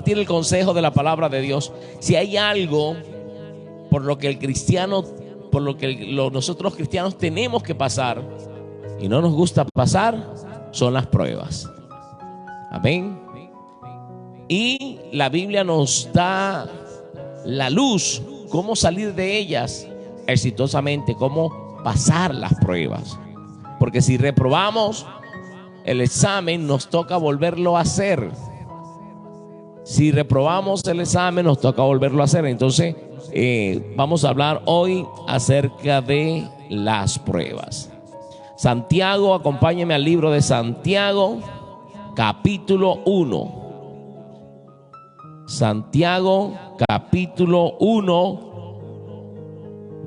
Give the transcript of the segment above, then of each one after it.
compartir el consejo de la palabra de Dios. Si hay algo por lo que el cristiano, por lo que nosotros los cristianos tenemos que pasar y no nos gusta pasar, son las pruebas. Amén. Y la Biblia nos da la luz, cómo salir de ellas exitosamente, cómo pasar las pruebas. Porque si reprobamos el examen, nos toca volverlo a hacer. Si reprobamos el examen, nos toca volverlo a hacer. Entonces, vamos a hablar hoy acerca de las pruebas. Santiago, acompáñenme al libro de Santiago, capítulo 1. Santiago, capítulo 1.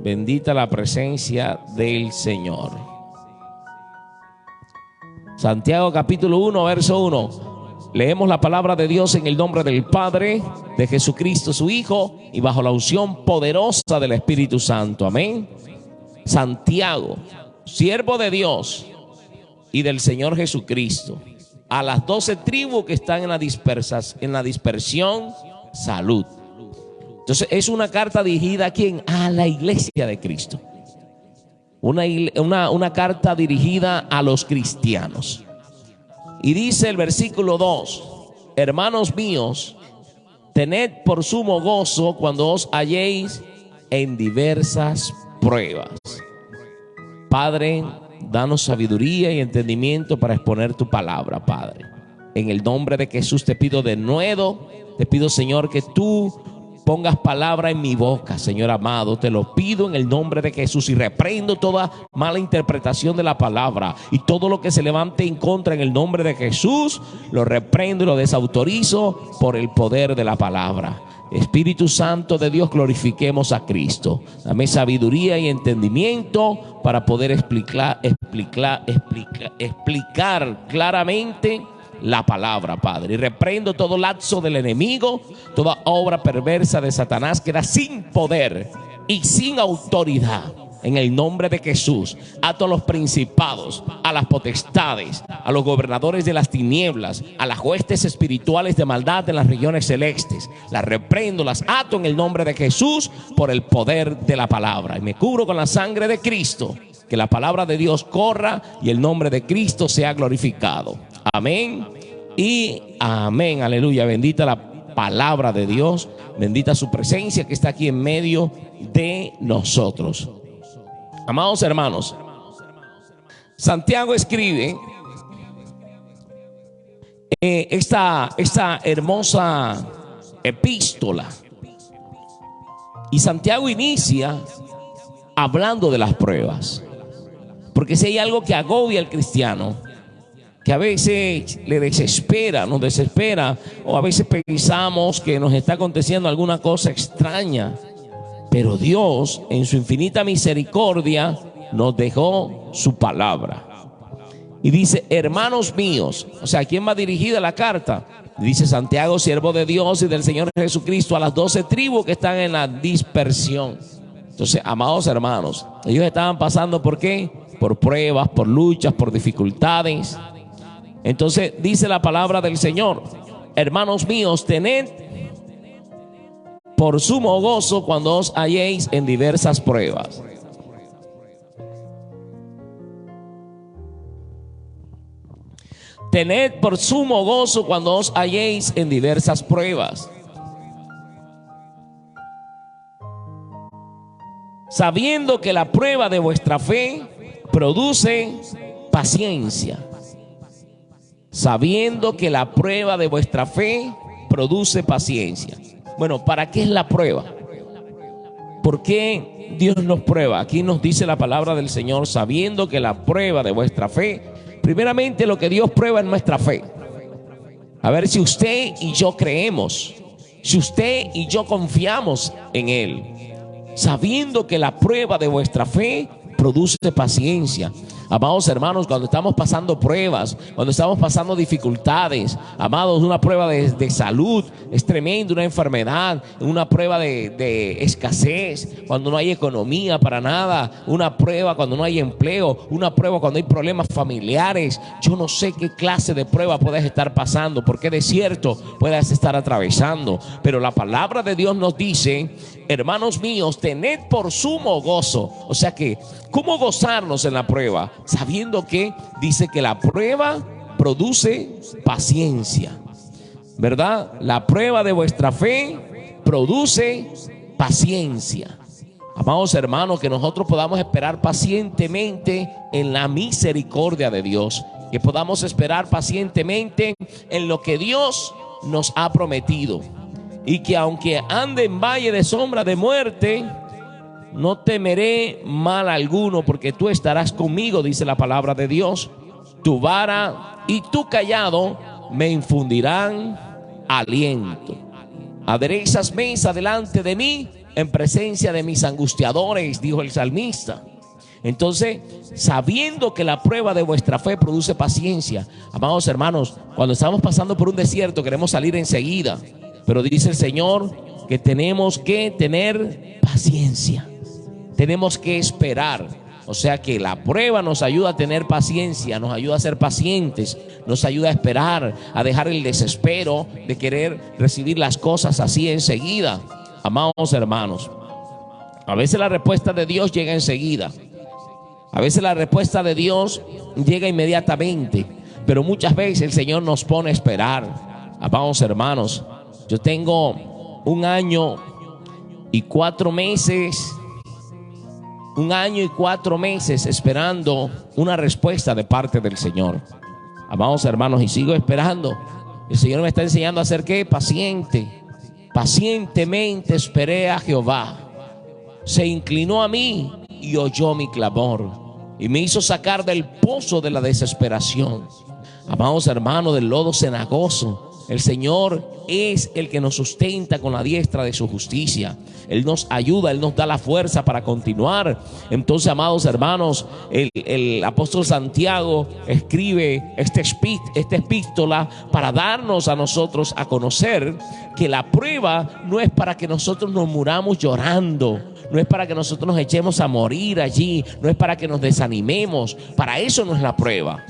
Bendita la presencia del Señor. Santiago, capítulo 1, verso 1. Leemos la palabra de Dios en el nombre del Padre, de Jesucristo su Hijo, y bajo la unción poderosa del Espíritu Santo. Amén. Santiago, siervo de Dios y del Señor Jesucristo, a las 12 tribus que están en la dispersión, salud. Entonces es una carta dirigida ¿a quién? A la iglesia de Cristo. Una carta dirigida a los cristianos. Y dice el versículo 2: hermanos míos, tened por sumo gozo cuando os halléis en diversas pruebas. Padre, danos sabiduría y entendimiento para exponer tu palabra, Padre. En el nombre de Jesús te pido de nuevo, te pido, Señor, que tú pongas palabra en mi boca, Señor amado. Te lo pido en el nombre de Jesús, y reprendo toda mala interpretación de la palabra, y todo lo que se levante en contra en el nombre de Jesús, lo reprendo y lo desautorizo por el poder de la palabra. Espíritu Santo de Dios, glorifiquemos a Cristo. Dame sabiduría y entendimiento para poder explicar claramente la palabra, Padre. Y reprendo todo lazo del enemigo, toda obra perversa de Satanás que da sin poder y sin autoridad. En el nombre de Jesús, ato a los principados, a las potestades, a los gobernadores de las tinieblas, a las huestes espirituales de maldad en las regiones celestes. Las reprendo, las ato en el nombre de Jesús por el poder de la palabra. Y me cubro con la sangre de Cristo. Que la palabra de Dios corra y el nombre de Cristo sea glorificado. Amén y amén. Aleluya. Bendita la palabra de Dios. Bendita su presencia que está aquí en medio de nosotros. Amados hermanos, Santiago escribe esta hermosa epístola, y Santiago inicia hablando de las pruebas, porque si hay algo que agobia al cristiano, que a veces le desespera, nos desespera, o a veces pensamos que nos está aconteciendo alguna cosa extraña, pero Dios en su infinita misericordia nos dejó su palabra. Y dice, hermanos míos, o sea, ¿a quién va dirigida la carta? Dice Santiago, siervo de Dios y del Señor Jesucristo, a las 12 tribus que están en la dispersión. Entonces, amados hermanos, ellos estaban pasando ¿por qué? Por pruebas, por luchas, por dificultades. Entonces dice la palabra del Señor, hermanos míos, tened por sumo gozo cuando os halléis en diversas pruebas. Tened por sumo gozo cuando os halléis en diversas pruebas, sabiendo que la prueba de vuestra fe produce paciencia. Sabiendo que la prueba de vuestra fe produce paciencia. Bueno, ¿para qué es la prueba? ¿Por qué Dios nos prueba? Aquí nos dice la palabra del Señor, sabiendo que la prueba de vuestra fe, primeramente lo que Dios prueba es nuestra fe. A ver si usted y yo creemos, si usted y yo confiamos en Él. Sabiendo que la prueba de vuestra fe produce paciencia. Amados hermanos, cuando estamos pasando pruebas, cuando estamos pasando dificultades, amados, una prueba de salud es tremendo, una enfermedad, una prueba de escasez, cuando no hay economía para nada, una prueba cuando no hay empleo, una prueba cuando hay problemas familiares. Yo no sé qué clase de prueba puedes estar pasando, por qué desierto puedas estar atravesando, pero la palabra de Dios nos dice, hermanos míos, tened por sumo gozo. O sea que, ¿cómo gozarnos en la prueba? Sabiendo que dice que la prueba produce paciencia, ¿verdad? La prueba de vuestra fe produce paciencia. Amados hermanos, que nosotros podamos esperar pacientemente en la misericordia de Dios, que podamos esperar pacientemente en lo que Dios nos ha prometido, y que aunque ande en valle de sombra de muerte, no temeré mal alguno, porque tú estarás conmigo, dice la palabra de Dios. Tu vara y tu callado me infundirán aliento. Aderezas mesa delante de mí en presencia de mis angustiadores, dijo el salmista. Entonces, sabiendo que la prueba de vuestra fe produce paciencia, amados hermanos, cuando estamos pasando por un desierto queremos salir enseguida, pero dice el Señor que tenemos que tener paciencia, tenemos que esperar. O sea que la prueba nos ayuda a tener paciencia, nos ayuda a ser pacientes, nos ayuda a esperar, a dejar el desespero de querer recibir las cosas así enseguida. Amados hermanos, a veces la respuesta de Dios llega enseguida, a veces la respuesta de Dios llega inmediatamente, pero muchas veces el Señor nos pone a esperar. Amados hermanos, yo tengo 1 año y 4 meses, 1 año y 4 meses esperando una respuesta de parte del Señor. Amados hermanos, y sigo esperando. El Señor me está enseñando a ser ¿qué? Paciente. Pacientemente esperé a Jehová. Se inclinó a mí y oyó mi clamor y me hizo sacar del pozo de la desesperación. Amados hermanos, del lodo cenagoso. El Señor es el que nos sustenta con la diestra de su justicia. Él nos ayuda, Él nos da la fuerza para continuar. Entonces, amados hermanos, el apóstol Santiago escribe esta epístola para darnos a nosotros a conocer que la prueba no es para que nosotros nos muramos llorando, no es para que nosotros nos echemos a morir allí, no es para que nos desanimemos. Para eso no es la prueba.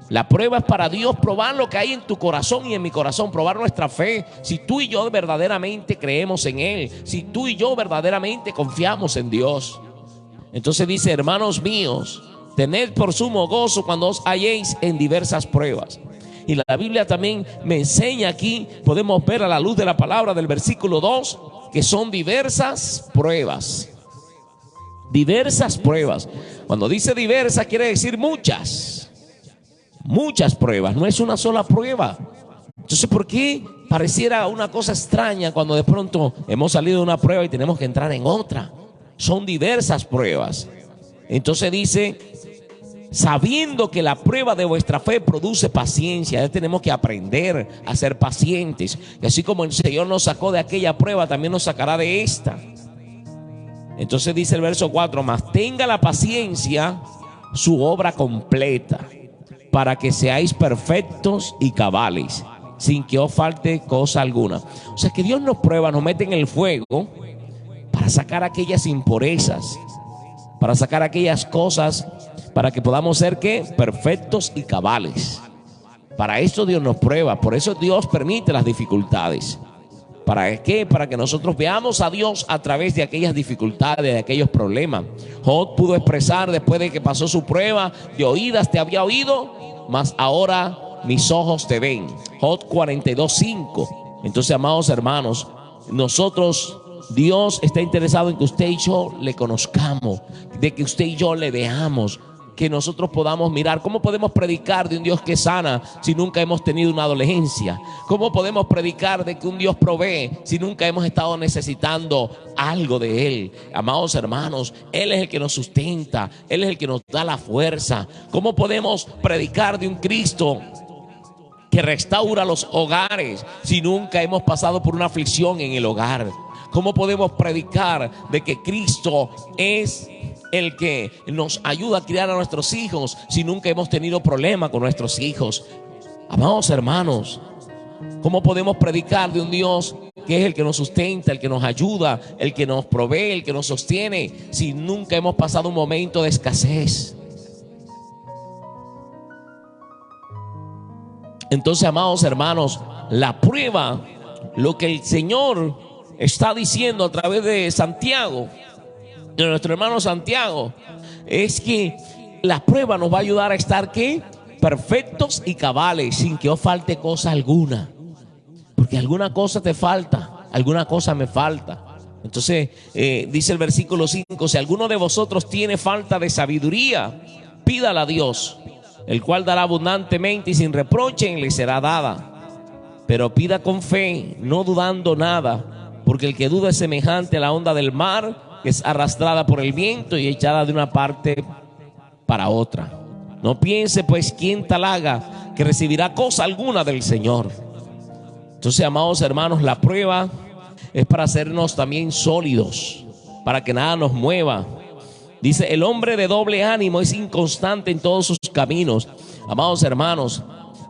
La prueba es para Dios probar lo que hay en tu corazón y en mi corazón, probar nuestra fe. Si tú y yo verdaderamente creemos en Él, si tú y yo verdaderamente confiamos en Dios. Entonces dice, hermanos míos, tened por sumo gozo cuando os halléis en diversas pruebas. Y la Biblia también me enseña aquí, podemos ver a la luz de la palabra del versículo 2, que son diversas pruebas. Diversas pruebas. Cuando dice diversas quiere decir muchas. Muchas pruebas, no es una sola prueba. Entonces, ¿por qué pareciera una cosa extraña cuando de pronto hemos salido de una prueba y tenemos que entrar en otra? Son diversas pruebas. Entonces dice, sabiendo que la prueba de vuestra fe produce paciencia. Ya tenemos que aprender a ser pacientes. Y así como el Señor nos sacó de aquella prueba, también nos sacará de esta. Entonces dice el verso 4, mas tenga la paciencia su obra completa, para que seáis perfectos y cabales, sin que os falte cosa alguna. O sea que Dios nos prueba, nos mete en el fuego para sacar aquellas impurezas, para sacar aquellas cosas, para que podamos ser ¿qué? Perfectos y cabales. Para eso Dios nos prueba, por eso Dios permite las dificultades. ¿Para qué? Para que nosotros veamos a Dios a través de aquellas dificultades, de aquellos problemas. Job pudo expresar después de que pasó su prueba, de oídas te había oído, mas ahora mis ojos te ven. Job 42:5. Entonces, amados hermanos, nosotros, Dios está interesado en que usted y yo le conozcamos, de que usted y yo le veamos, que nosotros podamos mirar. ¿Cómo podemos predicar de un Dios que sana si nunca hemos tenido una dolencia? ¿Cómo podemos predicar de que un Dios provee si nunca hemos estado necesitando algo de Él? Amados hermanos, Él es el que nos sustenta, Él es el que nos da la fuerza. ¿Cómo podemos predicar de un Cristo que restaura los hogares si nunca hemos pasado por una aflicción en el hogar? ¿Cómo podemos predicar de que Cristo es el que nos ayuda a criar a nuestros hijos si nunca hemos tenido problema con nuestros hijos? Amados hermanos, ¿cómo podemos predicar de un Dios que es el que nos sustenta, el que nos ayuda, el que nos provee, el que nos sostiene, si nunca hemos pasado un momento de escasez? Entonces, amados hermanos, la prueba, lo que el Señor está diciendo a través de Santiago, de nuestro hermano Santiago, es que la prueba nos va a ayudar a estar, ¿qué? Perfectos y cabales, sin que os falte cosa alguna. Porque alguna cosa te falta, alguna cosa me falta. Entonces, dice el versículo 5, si alguno de vosotros tiene falta de sabiduría, pídala a Dios, el cual dará abundantemente y sin reproche y le será dada. Pero pida con fe, no dudando nada, porque el que duda es semejante a la onda del mar, que es arrastrada por el viento y echada de una parte para otra. No piense pues quien tal haga que recibirá cosa alguna del Señor. Entonces, amados hermanos, la prueba es para hacernos también sólidos, para que nada nos mueva. Dice, el hombre de doble ánimo es inconstante en todos sus caminos. Amados hermanos,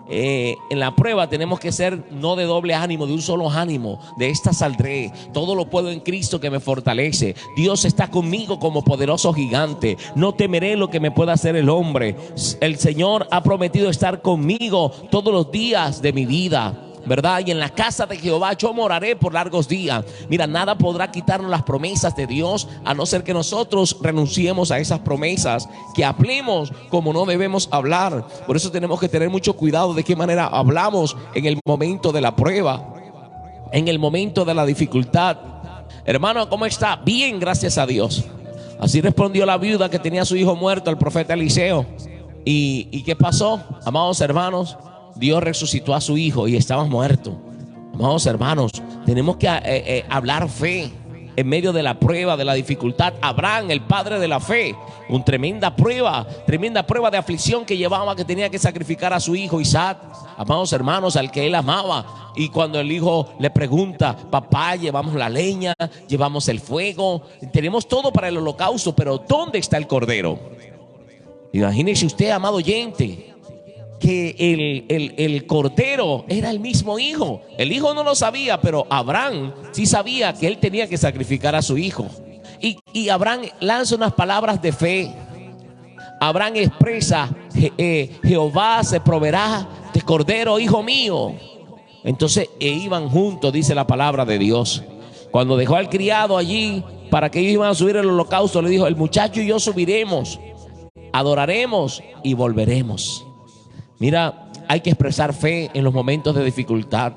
en la prueba tenemos que ser no de doble ánimo, de un solo ánimo. De esta saldré, todo lo puedo en Cristo que me fortalece. Dios está conmigo como poderoso gigante. No temeré lo que me pueda hacer el hombre. El Señor ha prometido estar conmigo todos los días de mi vida, ¿verdad? Y en la casa de Jehová yo moraré por largos días. Mira, nada podrá quitarnos las promesas de Dios, a no ser que nosotros renunciemos a esas promesas, que hablemos como no debemos hablar. Por eso tenemos que tener mucho cuidado de qué manera hablamos en el momento de la prueba, en el momento de la dificultad. Hermano, ¿cómo está? Bien, gracias a Dios. Así respondió la viuda que tenía a su hijo muerto al profeta Eliseo. ¿Y qué pasó, amados hermanos? Dios resucitó a su hijo y estaba muerto. Amados hermanos, tenemos que hablar fe en medio de la prueba, de la dificultad. Abraham, el padre de la fe, una tremenda prueba de aflicción que llevaba, que tenía que sacrificar a su hijo Isaac, amados hermanos, al que él amaba. Y cuando el hijo le pregunta, papá, llevamos la leña, llevamos el fuego, tenemos todo para el holocausto, pero ¿dónde está el cordero? Imagínese usted, amado oyente, que el cordero era el mismo hijo. El hijo no lo sabía, pero Abraham sí sabía que él tenía que sacrificar a su hijo. Y Abraham lanza unas palabras de fe. Abraham expresa, Jehová se proveerá de cordero, hijo mío. Entonces iban juntos, dice la palabra de Dios. Cuando dejó al criado allí para que ellos iban a subir el holocausto, le dijo, el muchacho y yo subiremos, adoraremos y volveremos. Mira, hay que expresar fe en los momentos de dificultad.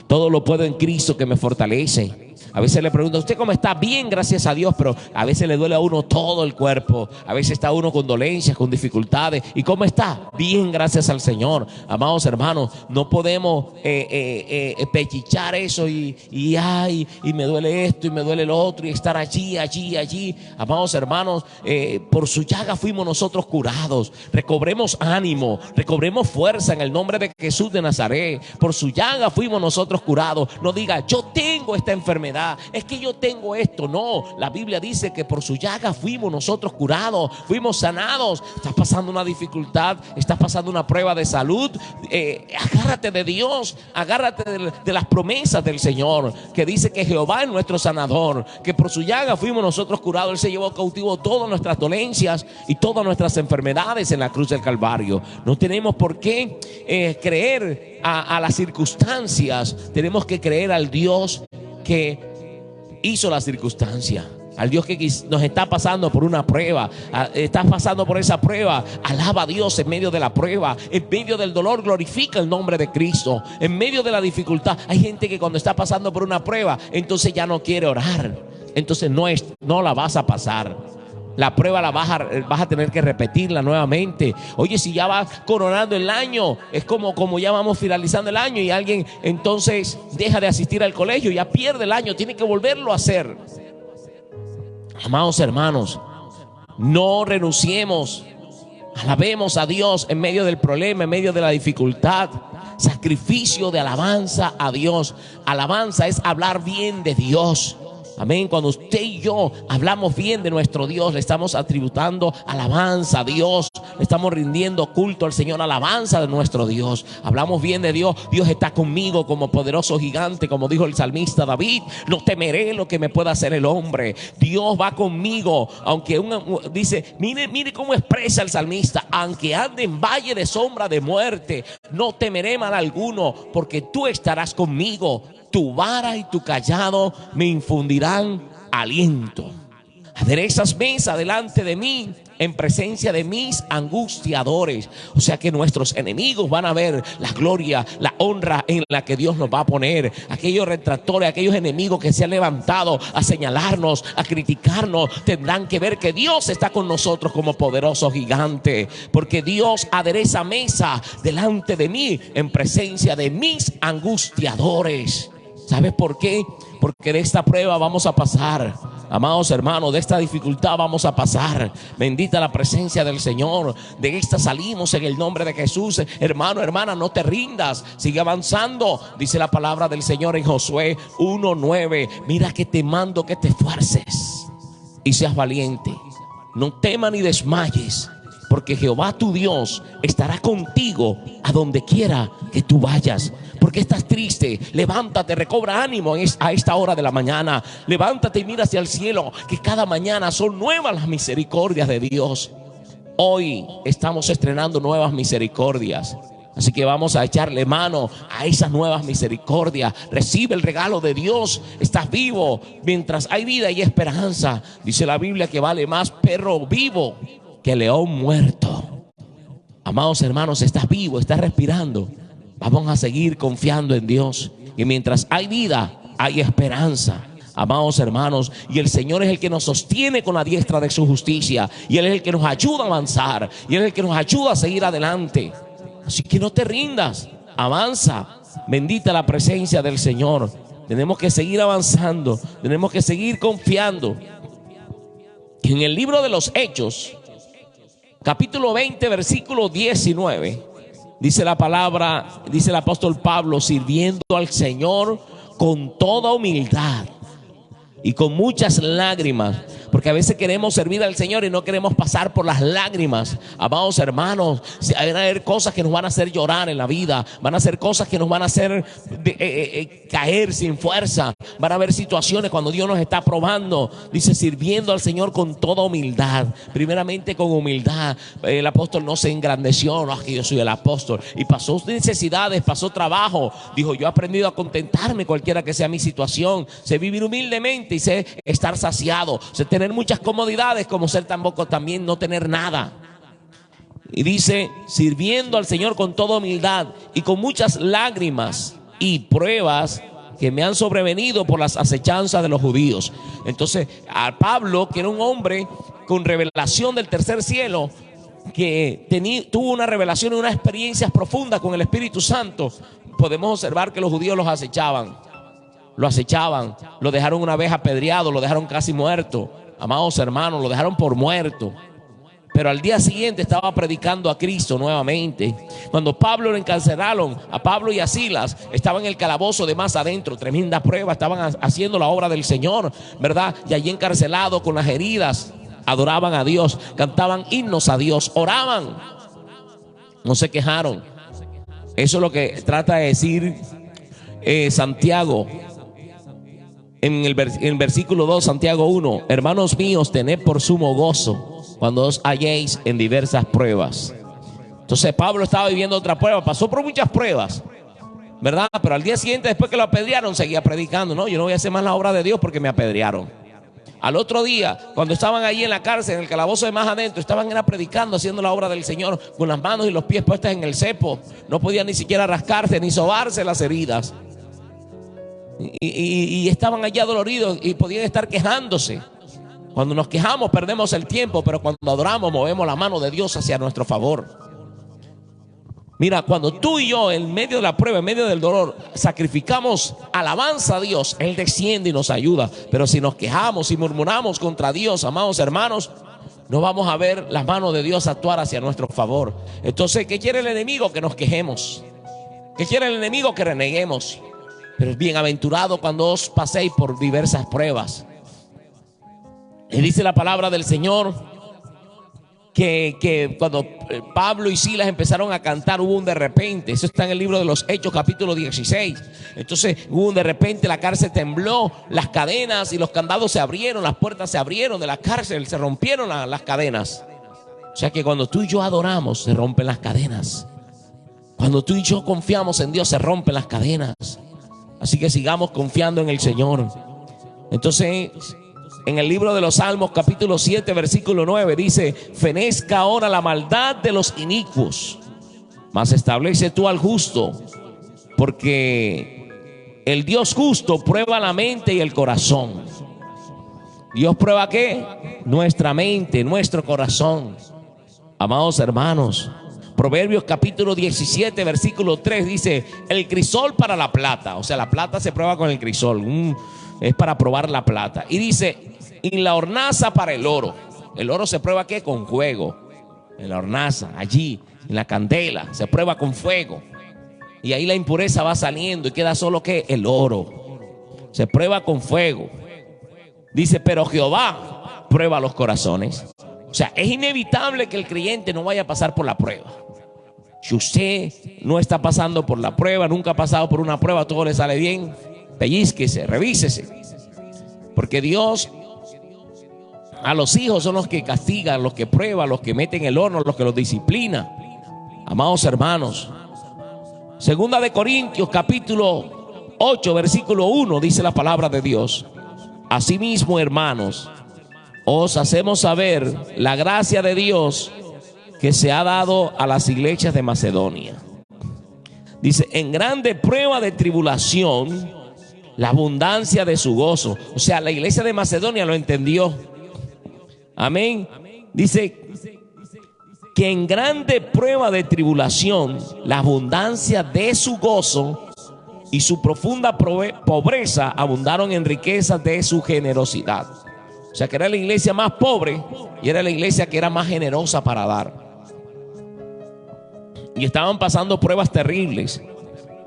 Todo lo puedo en Cristo que me fortalece. A veces le pregunto, ¿usted cómo está? Bien, gracias a Dios, pero a veces le duele a uno todo el cuerpo. A veces está uno con dolencias, con dificultades. ¿Y cómo está? Bien, gracias al Señor. Amados hermanos, no podemos pechichar eso y me duele esto y me duele lo otro y estar allí. Amados hermanos, por su llaga fuimos nosotros curados. Recobremos ánimo, recobremos fuerza en el nombre de Jesús de Nazaret. Por su llaga fuimos nosotros curados. No diga, yo tengo esta enfermedad, es que yo tengo esto. No, la Biblia dice que por su llaga fuimos nosotros curados, fuimos sanados. Estás pasando una dificultad, estás pasando una prueba de salud, agárrate de Dios, agárrate de las promesas del Señor, que dice que Jehová es nuestro sanador, que por su llaga fuimos nosotros curados. Él se llevó cautivo todas nuestras dolencias y todas nuestras enfermedades en la cruz del Calvario. No tenemos por qué creer a las circunstancias, tenemos que creer al Dios que hizo la circunstancia, al Dios que nos está pasando por una prueba. Estás pasando por esa prueba, alaba a Dios en medio de la prueba. En medio del dolor glorifica el nombre de Cristo. En medio de la dificultad, hay gente que cuando está pasando por una prueba, entonces ya no quiere orar. Entonces no la vas a pasar. La prueba la vas a tener que repetirla nuevamente. Oye, si ya vas coronando el año, es como ya vamos finalizando el año y alguien entonces deja de asistir al colegio, ya pierde el año, tiene que volverlo a hacer. Amados hermanos, no renunciemos, alabemos a Dios en medio del problema, en medio de la dificultad. Sacrificio de alabanza a Dios. Alabanza es hablar bien de Dios. Amén. Cuando usted y yo hablamos bien de nuestro Dios, le estamos atributando alabanza a Dios, le estamos rindiendo culto al Señor, alabanza de nuestro Dios. Hablamos bien de Dios. Dios está conmigo como poderoso gigante, como dijo el salmista David. No temeré lo que me pueda hacer el hombre. Dios va conmigo. Aunque dice, mire cómo expresa el salmista: aunque ande en valle de sombra de muerte, no temeré mal alguno, porque tú estarás conmigo. Tu vara y tu callado me infundirán aliento. Aderezas mesa delante de mí en presencia de mis angustiadores. O sea que nuestros enemigos van a ver la gloria, la honra en la que Dios nos va a poner. Aquellos retractores, aquellos enemigos que se han levantado a señalarnos, a criticarnos, tendrán que ver que Dios está con nosotros como poderoso gigante, porque Dios adereza mesa delante de mí en presencia de mis angustiadores. ¿Sabes por qué? Porque de esta prueba vamos a pasar. Amados hermanos, de esta dificultad vamos a pasar. Bendita la presencia del Señor. De esta salimos en el nombre de Jesús. Hermano, hermana, no te rindas. Sigue avanzando. Dice la palabra del Señor en Josué 1:9. Mira que te mando que te esfuerces y seas valiente. No temas ni desmayes, porque Jehová tu Dios estará contigo a donde quiera que tú vayas. ¿Por qué estás triste? Levántate, recobra ánimo a esta hora de la mañana. Levántate y mira hacia el cielo, que cada mañana son nuevas las misericordias de Dios. Hoy estamos estrenando nuevas misericordias. Así que vamos a echarle mano a esas nuevas misericordias. Recibe el regalo de Dios. Estás vivo. Mientras hay vida y esperanza. Dice la Biblia que vale más perro vivo que león muerto. Amados hermanos, estás vivo, estás respirando. Vamos a seguir confiando en Dios. Y mientras hay vida, hay esperanza. Amados hermanos, y el Señor es el que nos sostiene con la diestra de su justicia. Y Él es el que nos ayuda a avanzar. Y Él es el que nos ayuda a seguir adelante. Así que no te rindas, avanza. Bendita la presencia del Señor. Tenemos que seguir avanzando. Tenemos que seguir confiando. En el libro de los Hechos, capítulo 20, versículo 19, dice la palabra, dice el apóstol Pablo: sirviendo al Señor con toda humildad y con muchas lágrimas. Porque a veces queremos servir al Señor y no queremos pasar por las lágrimas. Amados hermanos, van a haber cosas que nos van a hacer llorar en la vida. Van a ser cosas que nos van a hacer caer sin fuerza. Van a haber situaciones cuando Dios nos está probando. Dice: sirviendo al Señor con toda humildad. Primeramente con humildad. El apóstol no se engrandeció. No, es que yo soy el apóstol. Y pasó necesidades, pasó trabajo. Dijo: yo he aprendido a contentarme cualquiera que sea mi situación. Sé vivir humildemente y sé estar saciado. Sé tener muchas comodidades, como ser tampoco también no tener nada. Y dice: sirviendo al Señor con toda humildad y con muchas lágrimas y pruebas que me han sobrevenido por las acechanzas de los judíos. Entonces, a Pablo, que era un hombre con revelación del tercer cielo, que tuvo una revelación y unas experiencias profundas con el Espíritu Santo, podemos observar que los judíos los acechaban. Lo acechaban, lo dejaron una vez apedreado, lo dejaron casi muerto. Amados hermanos, lo dejaron por muerto. Pero al día siguiente estaba predicando a Cristo nuevamente. Cuando Pablo lo encarcelaron, a Pablo y a Silas, estaban en el calabozo de más adentro, tremenda prueba, estaban haciendo la obra del Señor, ¿verdad? Y allí encarcelados con las heridas, adoraban a Dios, cantaban himnos a Dios, oraban, no se quejaron. Eso es lo que trata de decir Santiago. En el versículo 2, Santiago 1: hermanos míos, tened por sumo gozo cuando os halléis en diversas pruebas. Entonces Pablo estaba viviendo otra prueba, pasó por muchas pruebas, ¿verdad? Pero al día siguiente, después que lo apedrearon, seguía predicando. No, yo no voy a hacer más la obra de Dios porque me apedrearon. Al otro día, cuando estaban allí en la cárcel, en el calabozo de más adentro, estaban predicando, haciendo la obra del Señor, con las manos y los pies puestas en el cepo. No podían ni siquiera rascarse ni sobarse las heridas. Y estaban allá doloridos y podían estar quejándose. Cuando nos quejamos perdemos el tiempo, pero cuando adoramos movemos la mano de Dios hacia nuestro favor. Mira, cuando tú y yo en medio de la prueba, en medio del dolor, sacrificamos alabanza a Dios, Él desciende y nos ayuda. Pero si nos quejamos y murmuramos contra Dios, amados hermanos, no vamos a ver las manos de Dios actuar hacia nuestro favor. Entonces, ¿qué quiere el enemigo? Que nos quejemos. ¿Qué quiere el enemigo? Que reneguemos. Pero es bienaventurado cuando os paséis por diversas pruebas. Y dice la palabra del Señor que cuando Pablo y Silas empezaron a cantar, hubo un de repente. Eso está en el libro de los Hechos, capítulo 16. Entonces hubo un de repente, la cárcel tembló, las cadenas y los candados se abrieron, las puertas se abrieron de la cárcel, se rompieron las cadenas. O sea que cuando tú y yo adoramos, se rompen las cadenas. Cuando tú y yo confiamos en Dios, se rompen las cadenas. Así que sigamos confiando en el Señor. Entonces, en el libro de los Salmos, capítulo 7, versículo 9, dice: fenezca ahora la maldad de los inicuos, mas establece tú al justo, porque el Dios justo prueba la mente y el corazón. ¿Dios prueba qué? Nuestra mente, nuestro corazón. Amados hermanos, Proverbios capítulo 17, versículo 3 dice: el crisol para la plata. O sea, la plata se prueba con el crisol. Es para probar la plata. Y dice: y la hornaza para el oro. El oro se prueba ¿qué? Con fuego. En la hornaza, allí, en la candela, se prueba con fuego. Y ahí la impureza va saliendo y queda solo ¿qué? El oro. Se prueba con fuego. Dice: pero Jehová prueba los corazones. O sea, es inevitable que el creyente no vaya a pasar por la prueba. Si usted no está pasando por la prueba, nunca ha pasado por una prueba, todo le sale bien, pellizquese, revísese. Porque Dios a los hijos son los que castigan, los que prueban, los que meten en el horno, los que los disciplina. Amados hermanos, Segunda de Corintios capítulo 8, versículo 1, dice la palabra de Dios: asimismo, hermanos, os hacemos saber la gracia de Dios que se ha dado a las iglesias de Macedonia. Dice: en grande prueba de tribulación, la abundancia de su gozo. O sea, la iglesia de Macedonia lo entendió. Amén. Dice que en grande prueba de tribulación, la abundancia de su gozo y su profunda pobreza abundaron en riquezas de su generosidad. O sea, que era la iglesia más pobre y era la iglesia que era más generosa para dar. Y estaban pasando pruebas terribles.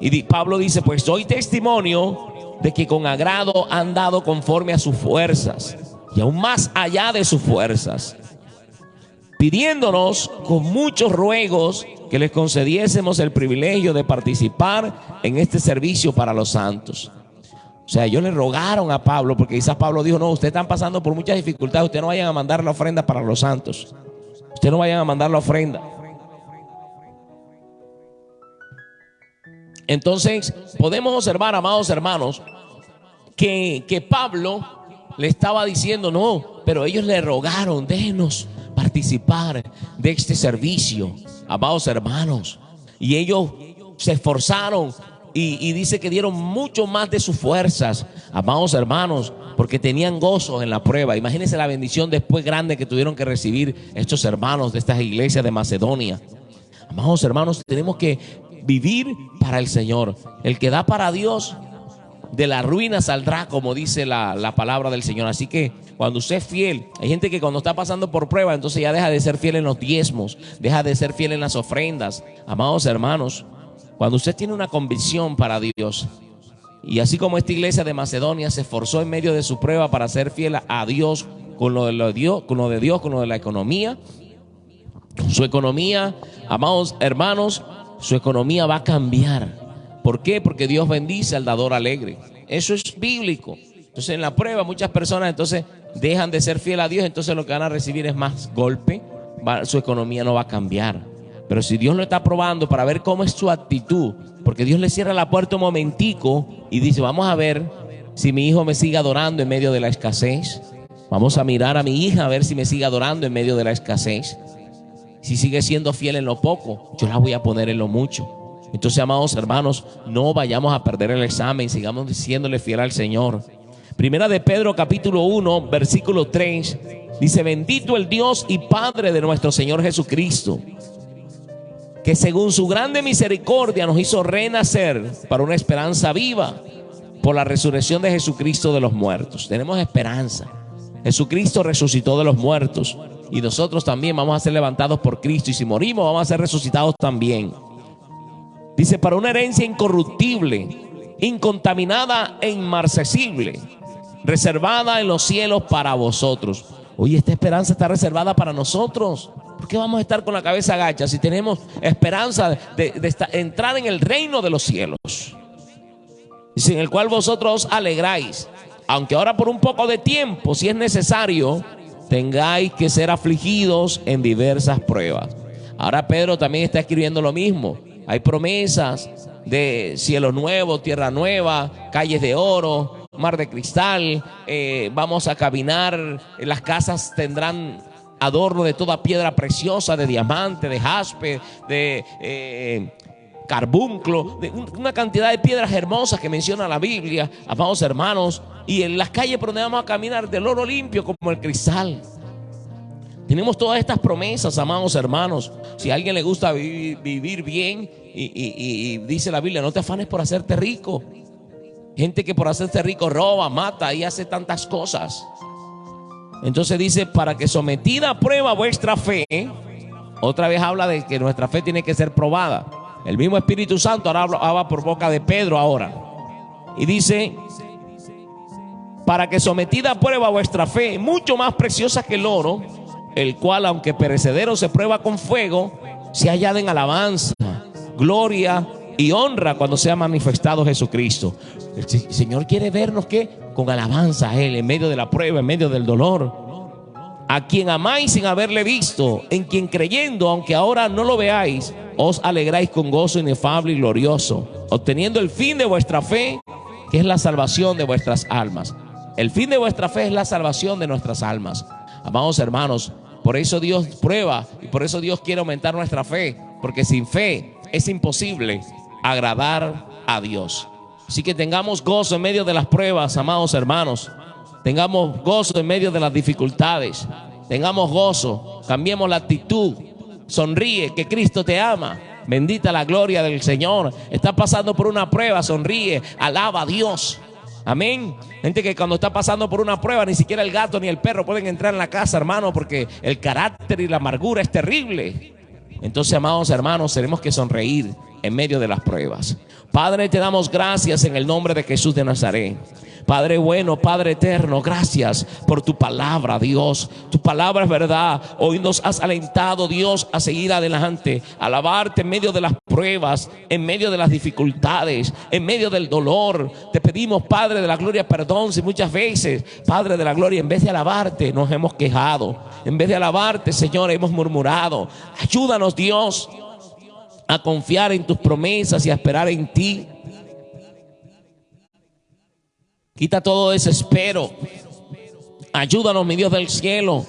Y Pablo dice: pues doy testimonio de que con agrado han dado conforme a sus fuerzas y aún más allá de sus fuerzas, pidiéndonos con muchos ruegos que les concediésemos el privilegio de participar en este servicio para los santos. O sea, ellos le rogaron a Pablo, porque quizás Pablo dijo: no, ustedes están pasando por muchas dificultades, ustedes no vayan a mandar la ofrenda para los santos, ustedes no vayan a mandar la ofrenda. Entonces podemos observar, amados hermanos, que Pablo le estaba diciendo: no, pero ellos le rogaron, déjenos participar de este servicio, amados hermanos. Y ellos se esforzaron y dice que dieron mucho más de sus fuerzas, amados hermanos, porque tenían gozo en la prueba. Imagínense la bendición después grande que tuvieron que recibir estos hermanos de estas iglesias de Macedonia. Amados hermanos, tenemos que vivir para el Señor. El que da para Dios, de la ruina saldrá, como dice la palabra del Señor. Así que cuando usted es fiel, hay gente que cuando está pasando por prueba, entonces ya deja de ser fiel en los diezmos, deja de ser fiel en las ofrendas. Amados hermanos, cuando usted tiene una convicción para Dios, y así como esta iglesia de Macedonia se esforzó en medio de su prueba para ser fiel a Dios, con lo de Dios, con lo de la economía, su economía, amados hermanos, su economía va a cambiar. ¿Por qué? Porque Dios bendice al dador alegre. Eso es bíblico. Entonces en la prueba muchas personas entonces dejan de ser fiel a Dios, entonces lo que van a recibir es más golpe, su economía no va a cambiar. Pero si Dios lo está probando para ver cómo es su actitud, porque Dios le cierra la puerta un momentico y dice: vamos a ver si mi hijo me sigue adorando en medio de la escasez. Vamos a mirar a mi hija a ver si me sigue adorando en medio de la escasez. Si sigue siendo fiel en lo poco, yo la voy a poner en lo mucho. Entonces, amados hermanos, no vayamos a perder el examen, sigamos diciéndole fiel al Señor. Primera de Pedro capítulo 1, versículo 3, dice: bendito el Dios y Padre de nuestro Señor Jesucristo, que según su grande misericordia nos hizo renacer para una esperanza viva por la resurrección de Jesucristo de los muertos. Tenemos esperanza. Jesucristo resucitó de los muertos y nosotros también vamos a ser levantados por Cristo, y si morimos vamos a ser resucitados también. Dice: para una herencia incorruptible, incontaminada e inmarcesible, reservada en los cielos para vosotros. Oye, esta esperanza está reservada para nosotros. ¿Por qué vamos a estar con la cabeza agacha si tenemos esperanza de entrar en el reino de los cielos? En el cual vosotros os alegráis, aunque ahora por un poco de tiempo, si es necesario, tengáis que ser afligidos en diversas pruebas. Ahora Pedro también está escribiendo lo mismo. Hay promesas de cielo nuevo, tierra nueva, calles de oro, mar de cristal. Vamos a caminar, las casas tendrán adorno de toda piedra preciosa, de diamante, de jaspe, de carbunclo, de una cantidad de piedras hermosas que menciona la Biblia, amados hermanos. Y en las calles por donde vamos a caminar, del oro limpio como el cristal. Tenemos todas estas promesas, amados hermanos. Si a alguien le gusta vivir bien, y dice la Biblia, no te afanes por hacerte rico. Gente que por hacerse rico roba, mata y hace tantas cosas. Entonces dice, para que sometida a prueba vuestra fe, otra vez habla de que nuestra fe tiene que ser probada. El mismo Espíritu Santo ahora habla por boca de Pedro ahora. Y dice, para que sometida a prueba vuestra fe, mucho más preciosa que el oro, el cual aunque perecedero se prueba con fuego, se hallada en alabanza, gloria y honra cuando sea manifestado Jesucristo. El Señor quiere vernos ¿qué? Con alabanza a Él en medio de la prueba, en medio del dolor. A quien amáis sin haberle visto, en quien creyendo, aunque ahora no lo veáis, os alegráis con gozo inefable y glorioso, obteniendo el fin de vuestra fe, que es la salvación de vuestras almas. El fin de vuestra fe es la salvación de nuestras almas. Amados hermanos, por eso Dios prueba y por eso Dios quiere aumentar nuestra fe, porque sin fe es imposible agradar a Dios. Así que tengamos gozo en medio de las pruebas, amados hermanos. Tengamos gozo en medio de las dificultades. Tengamos gozo, cambiemos la actitud. Sonríe, que Cristo te ama. Bendita la gloria del Señor. Está pasando por una prueba, sonríe, alaba a Dios. Amén. Gente que cuando está pasando por una prueba, ni siquiera el gato ni el perro pueden entrar en la casa, hermano, porque el carácter y la amargura es terrible. Entonces, amados hermanos, tenemos que sonreír en medio de las pruebas. Padre, te damos gracias en el nombre de Jesús de Nazaret. Padre bueno, Padre eterno, gracias por tu palabra, Dios. Tu palabra es verdad. Hoy nos has alentado, Dios, a seguir adelante, a alabarte en medio de las pruebas, en medio de las dificultades, en medio del dolor. Te pedimos, Padre de la gloria, perdón si muchas veces, Padre de la gloria, en vez de alabarte nos hemos quejado. En vez de alabarte, Señor, hemos murmurado. Ayúdanos, Dios, a confiar en tus promesas y a esperar en ti. Quita todo desespero. Ayúdanos, mi Dios del cielo,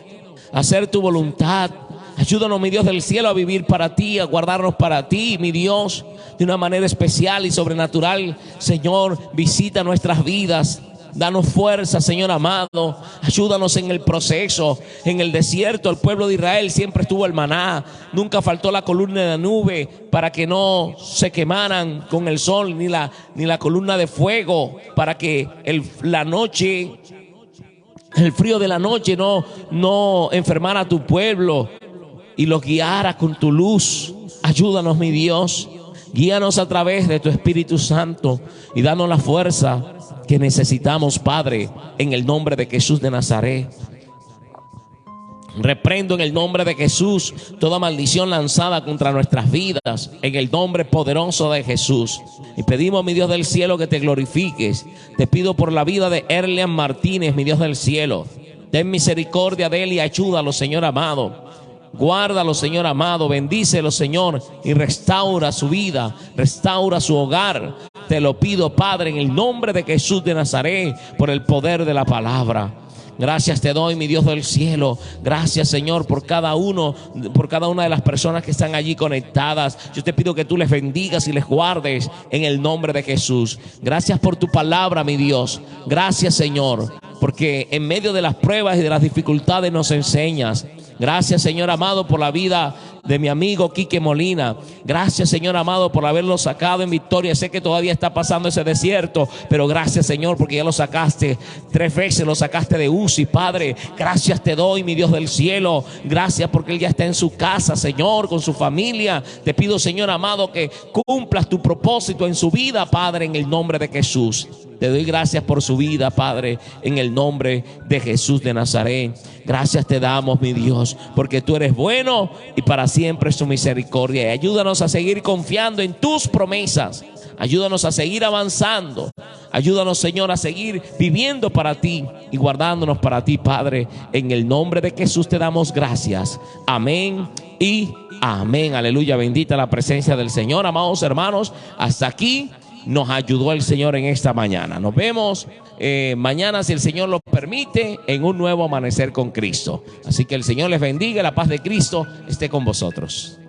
a hacer tu voluntad. Ayúdanos, mi Dios del cielo, a vivir para ti, a guardarnos para ti, mi Dios, de una manera especial y sobrenatural. Señor, visita nuestras vidas. Danos fuerza, Señor amado. Ayúdanos en el proceso. En el desierto, el pueblo de Israel siempre estuvo el maná. Nunca faltó la columna de la nube para que no se quemaran con el sol, ni la columna de fuego, para que la noche, el frío de la noche no enfermara a tu pueblo y los guiara con tu luz. Ayúdanos, mi Dios. Guíanos a través de tu Espíritu Santo y danos la fuerza que necesitamos, Padre, en el nombre de Jesús de Nazaret. Reprendo en el nombre de Jesús toda maldición lanzada contra nuestras vidas, en el nombre poderoso de Jesús. Y pedimos, mi Dios del cielo, que te glorifiques. Te pido por la vida de Erlian Martínez, mi Dios del cielo. Ten misericordia de él y ayúdalo, Señor amado. Guárdalo, Señor amado, bendícelo, Señor, y restaura su vida, restaura su hogar. Te lo pido, Padre, en el nombre de Jesús de Nazaret, por el poder de la palabra. Gracias te doy, mi Dios del cielo. Gracias, Señor, por cada una de las personas que están allí conectadas. Yo te pido que tú les bendigas y les guardes en el nombre de Jesús. Gracias por tu palabra, mi Dios. Gracias, Señor, porque en medio de las pruebas y de las dificultades nos enseñas. Gracias, Señor amado, por la vida de mi amigo Quique Molina. Gracias, Señor amado, por haberlo sacado en victoria. Sé que todavía está pasando ese desierto, pero gracias, Señor, porque ya lo sacaste 3 veces, lo sacaste de UCI, Padre. Gracias te doy, mi Dios del cielo. Gracias porque él ya está en su casa, Señor, con su familia. Te pido, Señor amado, que cumplas tu propósito en su vida, Padre, en el nombre de Jesús. Te doy gracias por su vida, Padre, en el nombre de Jesús de Nazaret. Gracias te damos, mi Dios, porque tú eres bueno y para siempre es tu misericordia. Y ayúdanos a seguir confiando en tus promesas. Ayúdanos a seguir avanzando. Ayúdanos, Señor, a seguir viviendo para ti y guardándonos para ti, Padre. En el nombre de Jesús te damos gracias. Amén y amén. Aleluya, bendita la presencia del Señor. Amados hermanos, hasta aquí nos ayudó el Señor en esta mañana. Nos vemos mañana, si el Señor lo permite, en un nuevo amanecer con Cristo. Así que el Señor les bendiga, la paz de Cristo esté con vosotros.